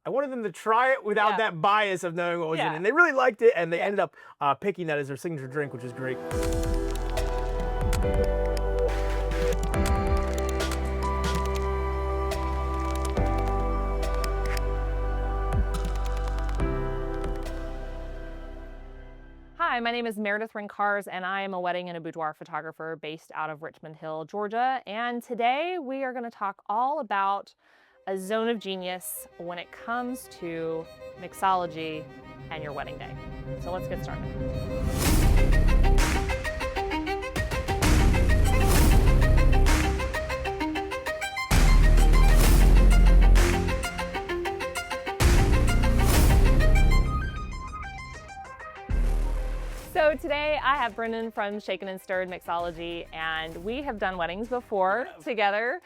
I wanted them to try it without Yeah. that bias of knowing what was in it. Yeah. And they really liked it, and they Yeah. ended up picking that as their signature drink, which is great. Hi, my name is Meredith Rincars, and I am a wedding and a boudoir photographer based out of Richmond Hill, Georgia. And today we are going to talk all about a zone of genius when it comes to mixology and your wedding day. So let's get started. So today I have Brendan from Shaken and Stirred Mixology, and we have done weddings before together.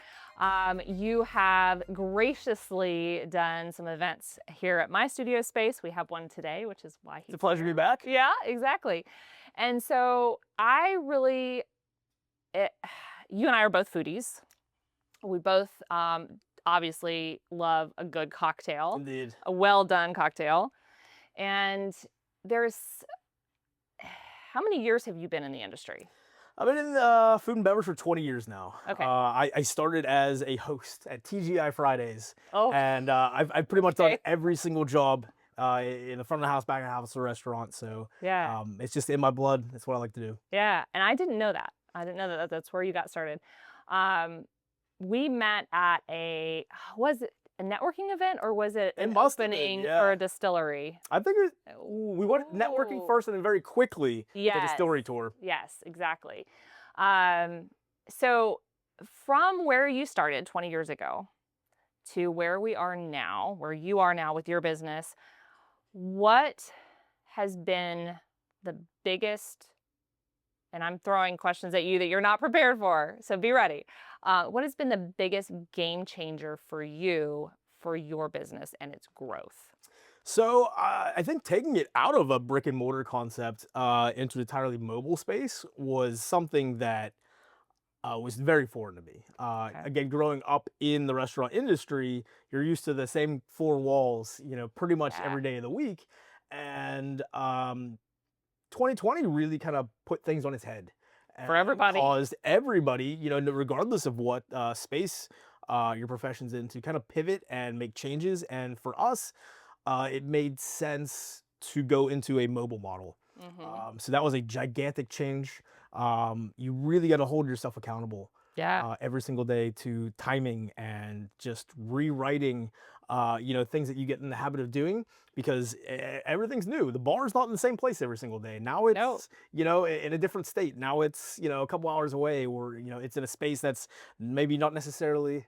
You have graciously done some events here at my studio space. We have one today, which is why he's It's a pleasure to here. be back. Yeah, exactly. And so I really, you and I are both foodies. We both obviously love a good cocktail, Indeed. a well done cocktail. And there's, how many years have you been in the industry? I've been in food and beverage for 20 years now. Okay. I started as a host at TGI Fridays, Oh, and I've pretty much done okay. every single job in the front of the house, back of the house, the restaurant. So Yeah. it's just in my blood. That's what I like to do. Yeah. And I didn't know that. I didn't know that that's where you got started. We met at was it a networking event or was it It an must have been, opening yeah. for a distillery? I think we went networking Ooh. first, and then very quickly the Yes. distillery tour. Yes, exactly. So from where you started 20 years ago to where we are now, where you are now with your business, what has been the biggest, and I'm throwing questions at you that you're not prepared for, so be ready. What has been the biggest game changer for you for your business and its growth? So I think taking it out of a brick and mortar concept into an entirely mobile space was something that was very foreign to me. Okay. Again, growing up in the restaurant industry, you're used to the same four walls, pretty much Yeah. every day of the week. And 2020 really kind of put things on its head For and everybody. caused everybody, regardless of what space your profession's in, to kind of pivot and make changes. And for us, it made sense to go into a mobile model. Mm-hmm. So that was a gigantic change. You really got to hold yourself accountable Yeah. every single day to timing and just rewriting, things that you get in the habit of doing, because everything's new. The bar's not in the same place every single day. Now No. it's, in a different state. Now it's, a couple hours away, or, it's in a space that's maybe not necessarily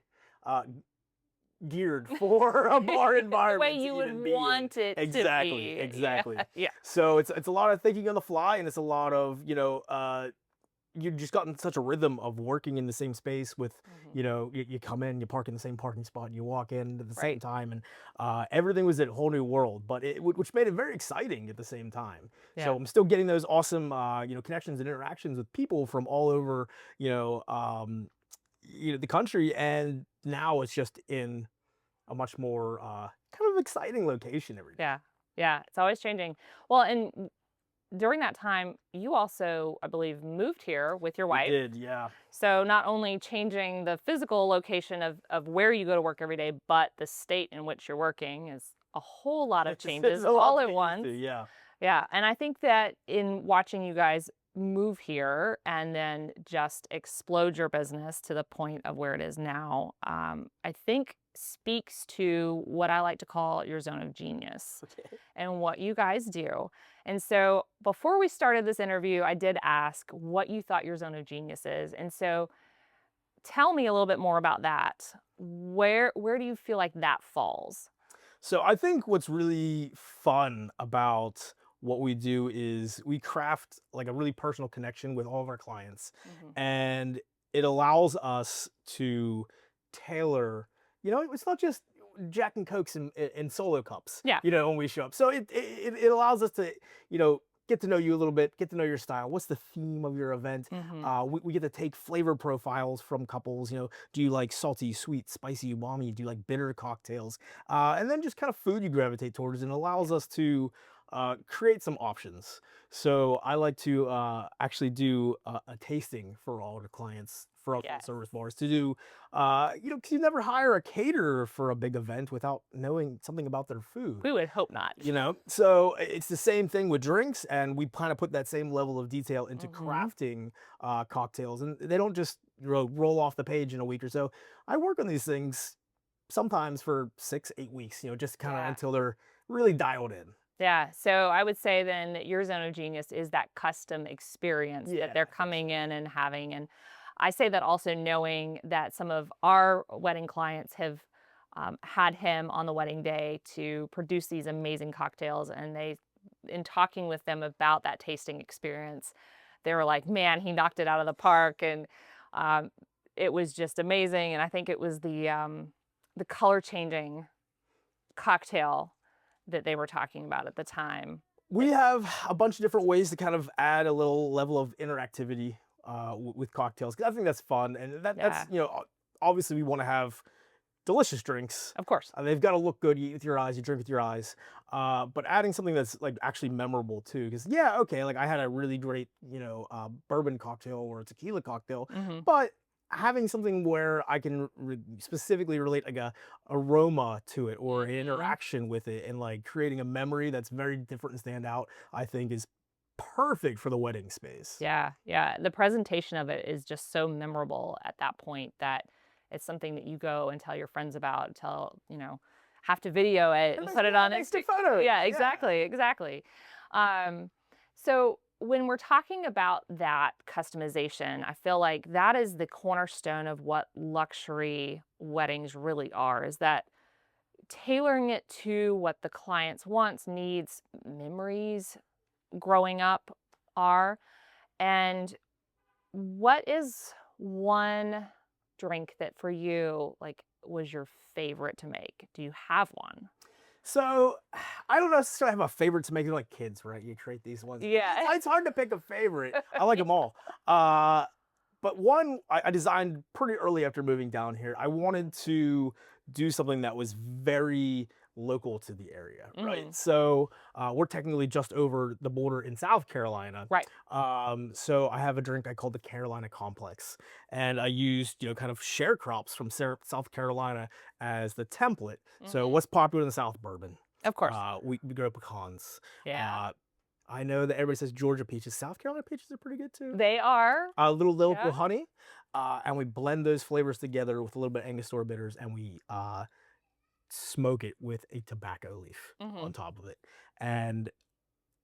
geared for a bar The environment way to you would even be in. want it to Exactly, be. exactly. Yeah. Yeah. So it's a lot of thinking on the fly, and it's a lot of, you've just gotten such a rhythm of working in the same space with, Mhm. you come in, you park in the same parking spot, and you walk in at the same Right. time, and everything was a whole new world, but which made it very exciting at the same time. So Yeah. I'm still getting those awesome, connections and interactions with people from all over, the country, and now it's just in a much more kind of exciting location every day. Yeah. Yeah. It's always changing. Well, and during that time, you also, I believe, moved here with your We wife. did, yeah. So not only changing the physical location of where you go to work every day, but the state in which you're working is a whole lot of It's changes a lot all to at get used once. to, yeah. Yeah, and I think that in watching you guys move here and then just explode your business to the point of where it is now, I think speaks to what I like to call your zone of genius Okay. and what you guys do. And so before we started this interview, I did ask what you thought your zone of genius is. And so tell me a little bit more about that. Where do you feel like that falls? So I think what's really fun about what we do is we craft like a really personal connection with all of our clients, Mhm. and it allows us to tailor, it's not just Jack and Cokes and solo cups, Yeah. when we show up. So it allows us to, get get to know you a little bit, get to know your style. What's the theme of your event? Hmm. We get to take flavor profiles from couples. Do you like salty, sweet, spicy, umami? Do you like bitter cocktails? And then just kind of food you gravitate towards, and allows us to create some options. So I like to actually do a tasting for all the clients for our full Yes. service bars to do, because you never hire a caterer for a big event without knowing something about their food. We would hope not. So it's the same thing with drinks, and we kind of put that same level of detail into Hmm. crafting cocktails, and they don't just roll off the page in a week or so. I work on these things sometimes for 6, 8 weeks, just kind of Yeah. until they're really dialed in. Yeah. So I would say then that your zone of genius is that custom experience that Yeah, they're for coming sure. in and having. And I say that also knowing that some of our wedding clients have had him on the wedding day to produce these amazing cocktails. And in talking with them about that tasting experience, they were like, man, he knocked it out of the park. And um, it was just amazing. And I think it was the color changing cocktail that they were talking about at the time. We have a bunch of different ways to kind of add a little level of interactivity with cocktails, 'cause I think that's fun, and that's Yeah, obviously we want to have delicious drinks. of course. They've got to look good. You eat with your eyes, you drink with your eyes. But adding something that's like actually memorable too, because yeah, okay, like I had a really great bourbon cocktail or a tequila cocktail, Mhm, but having something where I can specifically relate like a aroma to it or an mhm. interaction with it, and like creating a memory that's very different and stand out, I think is perfect for the wedding space. Yeah, yeah, the presentation of it is just so memorable at that point that it's something that you go and tell your friends about, have to video it And and nice, put it yeah, on nice to Insta. photos. Yeah, Yeah. exactly, exactly. Um, so when we're talking about that customization, I feel like that is the cornerstone of what luxury weddings really are, is that tailoring it to what the client's wants, needs, memories growing up are. And what is one drink that for you, like, was your favorite to make? Do you have one? So I don't necessarily have a favorite to make. They're like kids, right? You create these ones. It's, Yeah. it's hard to pick a favorite. I like them all. Uh, but one I designed pretty early after moving down here. I wanted to do something that was very local to the area, right? Mhm. So we're technically just over the border in South Carolina. Right. So I have a drink I call the Carolina Complex, and I used kind of sharecrops from South Carolina as the template. So Mhm. what's popular in the South? Bourbon. Of course. We grow pecans. Yeah. Uh, I know that everybody says Georgia peaches. South Carolina peaches are pretty good too. They are. A little Yeah. local honey, and we blend those flavors together with a little bit of Angostura bitters, and we smoke it with a tobacco leaf on Mhm. top of it. And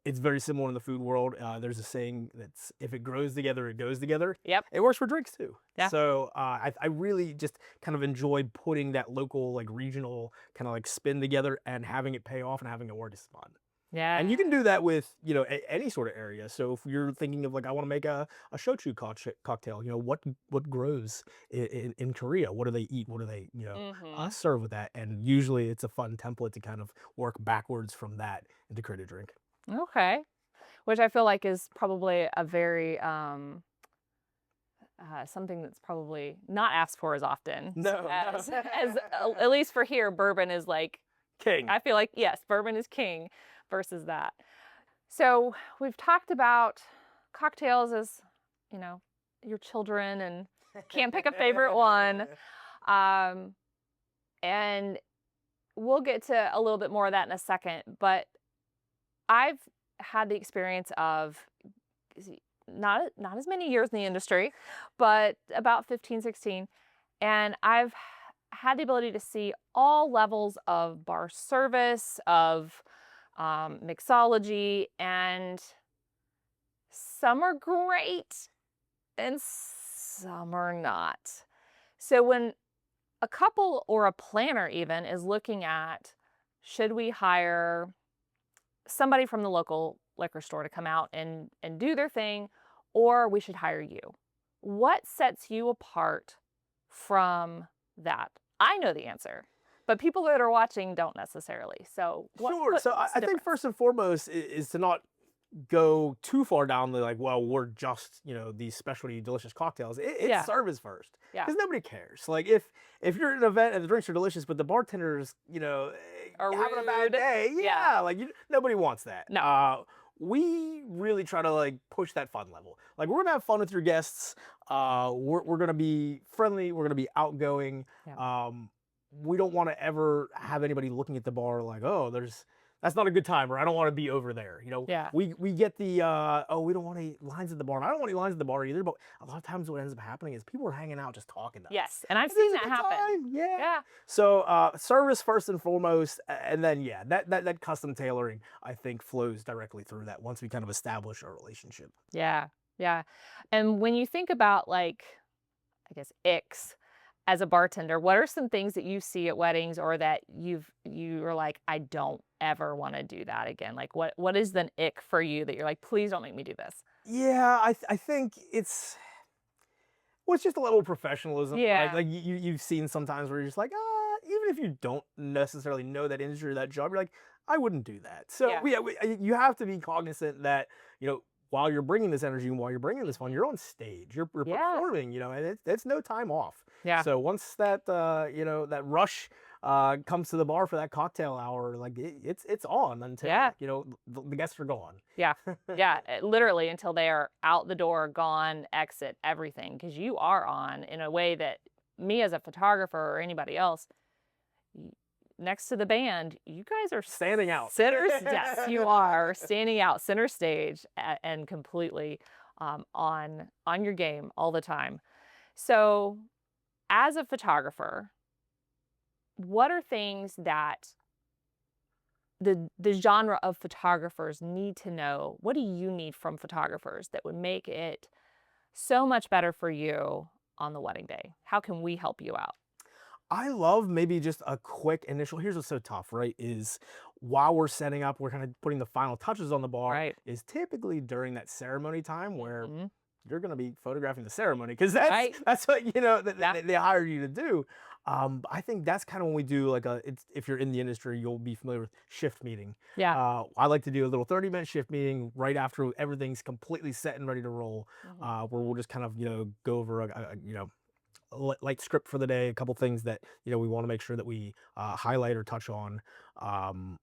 it's very similar in the food world. There's a saying that's if it grows together, it goes together. Yep. It works for drinks too. Yeah. So I really just kind of enjoyed putting that local, like regional kind of like spin together and having it pay off and having it work is fun. Yeah. And you can do that with, any sort of area. So if you're thinking of like, I want to make a shochu cocktail, what grows in Korea? What do they eat? What do they, Mhm. serve with that? And usually it's a fun template to kind of work backwards from that and to create a drink. Okay. Which I feel like is probably a very, something that's probably not asked for as often No, no. as at least for here, bourbon is like King. I feel like, yes, bourbon is king versus that. So we've talked about cocktails as, you know, your children and can't pick a favorite one. Um, and we'll get to a little bit more of that in a second. But I've had the experience of not as many years in the industry, but about 15, 16. And I've had the ability to see all levels of bar service, of mixology, and some are great and some are not. So when a couple or a planner even is looking at should we hire somebody from the local liquor store to come out and do their thing, or we should hire you. What sets you apart from that? I know the answer, but people that are watching don't necessarily. So Sure. what So I, what's the I think difference? first and foremost is to not go too far down the like, well, we're just, these specialty delicious cocktails. It's Yeah. service first Yeah. because nobody cares. Like if you're at an event and the drinks are delicious, but the bartender's, Or having a bad rude. day, Yeah. yeah, like nobody wants that. No. We really try to like push that fun level. Like we're gonna have fun with your guests. We're gonna be friendly. We're gonna be outgoing. Yeah. We don't want to ever have anybody looking at the bar like, oh, that's not a good time, or I don't want to be over there. Yeah. We get the oh, we don't want any lines at the bar. And I don't want any lines at the bar either. But a lot of times, what ends up happening is people are hanging out just talking to us. Yes. And I've And seen it's that a good happen. time, yeah. Yeah. So service first and foremost, and then yeah, that custom tailoring I think flows directly through that once we kind of establish our relationship. Yeah. Yeah. And when you think about like, I guess, icks as a bartender, what are some things that you see at weddings or that you are like, I don't ever want to do that again? Like what is the ick for you that you're like, please don't make me do this? Yeah, I think it's just a level of professionalism. Like Yeah. like you've seen sometimes where you're just like, even if you don't necessarily know that industry or that job, you're like, I wouldn't do that. So Yeah. yeah, you have to be cognizant that while you're bringing this energy and while you're bringing this fun, you're on stage, you're Yeah. performing, and it's no time off. Yeah. So once that that rush comes to the bar for that cocktail hour, like it's on until Yeah. the guests are gone. Yeah. Yeah. Literally until they are out the door, gone, exit, everything. Because you are on in a way that me as a photographer or anybody else, y- next to the band, you guys are Standing out. sinners. Yes, you are standing out center stage and completely on your game all the time. So, as a photographer, what are things that the genre of photographers need to know? What do you need from photographers that would make it so much better for you on the wedding day? How can we help you out? I love maybe just a quick initial. Here's what's so tough, right? Is while we're setting up, we're kind of putting the final touches on the bar. Right. Is typically during that ceremony time where Mhm. you're going to be photographing the ceremony because that's Right. that's what Yeah. they hired you to do. I think that's kind of when we do like if you're in the industry, you'll be familiar with shift meeting. Yeah. I like to do a little 30-minute shift meeting right after everything's completely set and ready to roll, Mhm. where we'll just kind of go over a light script for the day, a couple things that we want to make sure that we highlight or touch on. Um,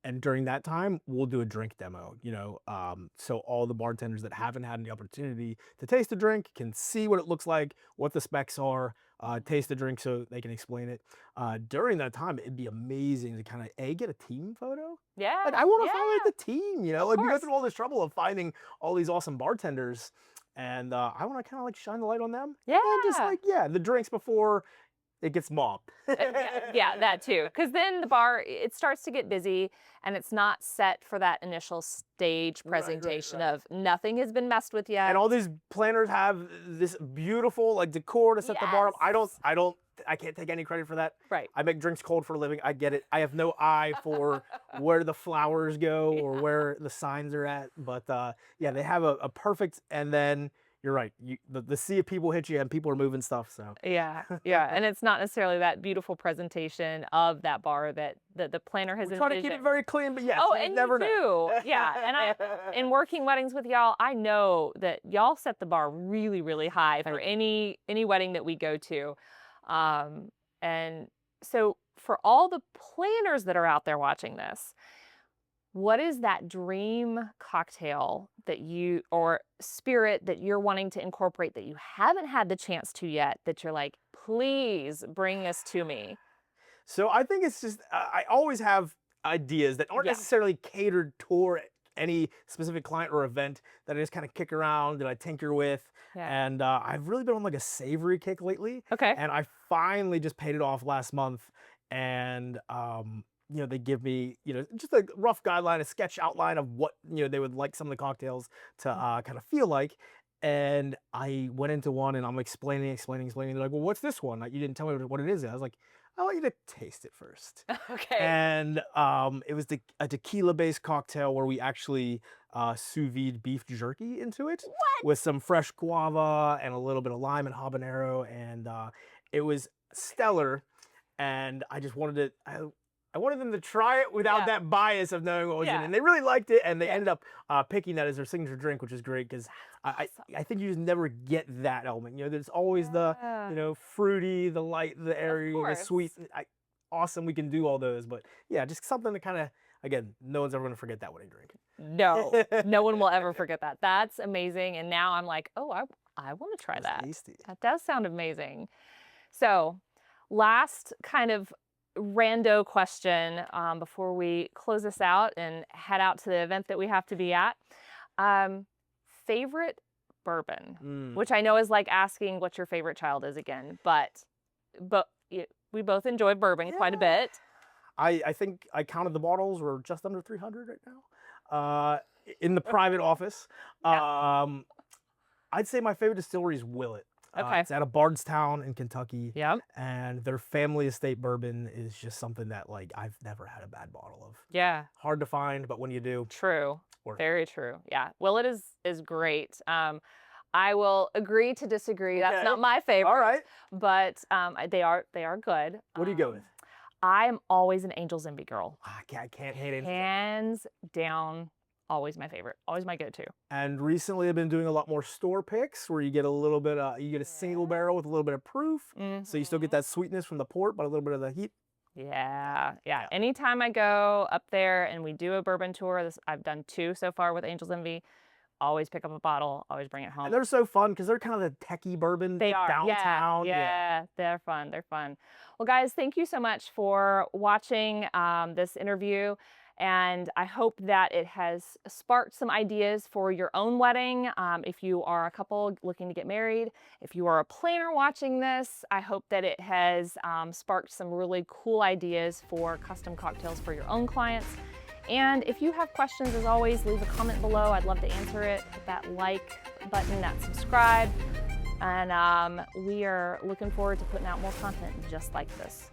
and during that time, we'll do a drink demo. So all the bartenders that haven't had the opportunity to taste a drink can see what it looks like, what the specs are, taste the drink so they can explain it. During that time, it'd be amazing to kind of get a team photo. Yeah. Like I want to Yeah. highlight the team. Of Like we go course. through all this trouble of finding all these awesome bartenders, and I want to kind of like shine the light on them. And just Yeah. like, yeah, the drinks before it gets mobbed. Yeah, that too. Because then the bar, it starts to get busy and it's not set for that initial stage Right, right, presentation right. of nothing has been messed with yet. And all these planners have this beautiful like decor to set the bar up. Yes. I can't take any credit for that. Right. I make drinks cold for a living. I get it. I have no eye for where the flowers go or where the signs are at. But yeah, they have a perfect, and then you're right. The sea of people hit you and people are moving stuff. So Yeah, yeah, and it's not necessarily that beautiful presentation of that bar that the planner has we try to keep it envisioned. very clean, but yes, Oh, you and never you know. do. Yeah, and in working weddings with y'all, I know that y'all set the bar really, really high for Thank you. any wedding that we go to. And so for all the planners that are out there watching this, what is that dream cocktail that you or spirit that you're wanting to incorporate that you haven't had the chance to yet that you're like, please bring this to me? So I think it's just I always have ideas that aren't Yeah. necessarily catered toward any specific client or event that I just kind of kick around that I tinker with. Yeah. And I've really been on like a savory kick lately. Okay. And I finally just paid it off last month. And they give me just a rough guideline, a sketch outline of what they would like some of the cocktails to kind of feel like. And I went into one and I'm explaining. They're like, well, what's this one? Like, you didn't tell me what it is. I was like, I want you to taste it first. Okay. And it was a tequila-based cocktail where we actually sous vide beef jerky into it What? with some fresh guava and a little bit of lime and habanero, and it was stellar. And I just wanted to. I wanted them to try it without Yeah. that bias of knowing what was in it. Yeah. And they really liked it, and they Yeah. ended up picking that as their signature drink, which is great because Awesome. I think you just never get that element. You know, there's always the Yeah. fruity, the light, the airy, the course. sweet. Awesome, we can do all those, but yeah, just something to kind of again, no one's ever gonna forget that when they drink. No, no one will ever forget that. That's amazing. And now I'm like, oh, I want to try It's that. tasty. That does sound amazing. So, last kind of rando question before we close this out and head out to the event that we have to be at. Um, Favorite bourbon, Mm. which I know is like asking what your favorite child is again, but we both enjoy bourbon quite a Yeah. bit. I think I counted the bottles. We're just under 300 right now. In the private office. Yeah. I'd say my favorite distillery is Willet. Okay. It's out of Bardstown in Kentucky. Yep. And their family estate bourbon is just something that like I've never had a bad bottle of. Yeah. Hard to find, but when you do, True. worth it. Very true. Yeah. Willet is great. I will agree to disagree. That's Okay. not my favorite. All right. But they are good. What do you go with? I'm always an Angel's Envy girl. I can't hate it. Hands down, always my favorite. Always my go-to. And recently I've been doing a lot more store picks where you get a little bit, you get a single barrel with a little bit of proof. So you still get Mhm. that sweetness from the port, but a little bit of the heat. Yeah. Yeah. Anytime I go up there and we do a bourbon tour, I've done 2 so far with Angel's Envy. Always pick up a bottle, always bring it home. And they're so fun because they're kind of the techie bourbon They are. downtown. Yeah. They're fun. They're fun. Well, guys, thank you so much for watching this interview. And I hope that it has sparked some ideas for your own wedding. If you are a couple looking to get married, if you are a planner watching this, I hope that it has sparked some really cool ideas for custom cocktails for your own clients. And if you have questions, as always, leave a comment below. I'd love to answer it. Hit that like button, that subscribe. And we are looking forward to putting out more content just like this.